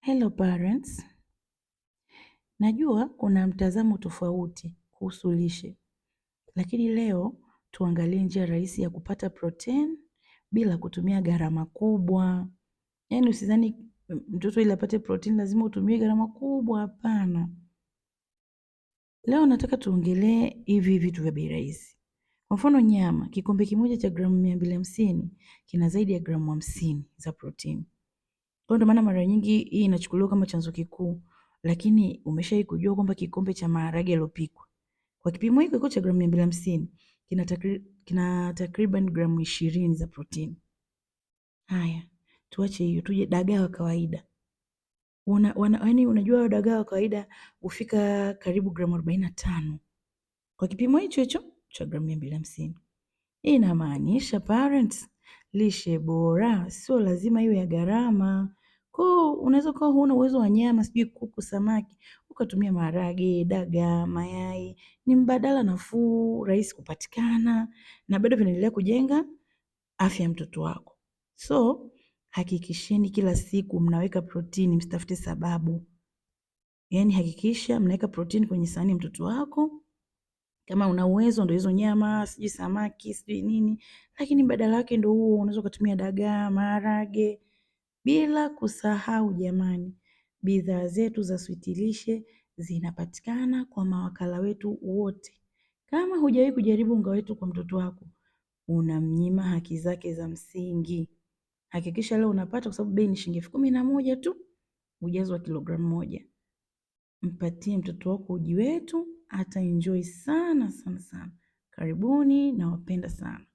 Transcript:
Hello parents. Najua kuna mtazamo tofauti kuhusu lishe, lakini leo tuangalie njia rahisi ya kupata protein bila kutumia gharama kubwa. Yaani usizani mtoto ili apate protein lazima utumie gharama kubwa, hapana. Leo nataka tuongelee hivi vitu vya bei rahisi. Kwa mfano nyama, kikombe kimoja cha gramu 250 kina zaidi ya gramu 50 za protein. Kwa ndio maana mara nyingi hii inachukuliwa kama chanzo kikuu, lakini umeshawahi kujua kwamba kikombe cha maharage yaliyopikwa kwa kipimo hiko cha gramu 250 kina takriban gramu 20 za protein. Haya, tuache hiyo, tuje dagaa wa kawaida. Yaani unajua dagaa wa kawaida hufika karibu gramu 45 kwa kipimo hicho cha gramu 250. Hii inamaanisha parents, lishe bora sio lazima iwe ya gharama. Kwa unaweza kuwa huna uwezo wa nyama, sijui kuku, samaki, ukatumia maharage, dagaa, mayai. Ni mbadala nafuu, rahisi kupatikana na bado vinaendelea kujenga afya ya mtoto wako. So, hakikisheni kila siku mnaweka protini, msitafute sababu. Yaani hakikisha mnaweka protini kwenye sahani ya mtoto wako. Kama una uwezo ndio hizo nyama, sijui samaki, sijui nini, lakini badala yake ndio huo unaweza kutumia dagaa, maharage. Bila kusahau jamani, bidhaa zetu za Sweetlishe zinapatikana kwa mawakala wetu wote. Kama hujawahi kujaribu unga wetu kwa mtoto wako, unamnyima haki zake za msingi. Hakikisha leo unapata, kwa sababu bei ni shilingi 11,000 tu, ujazo wa kilogramu 1. Mpatie mtoto wako uji wetu, ata enjoy sana sana sana. Karibuni, nawapenda sana.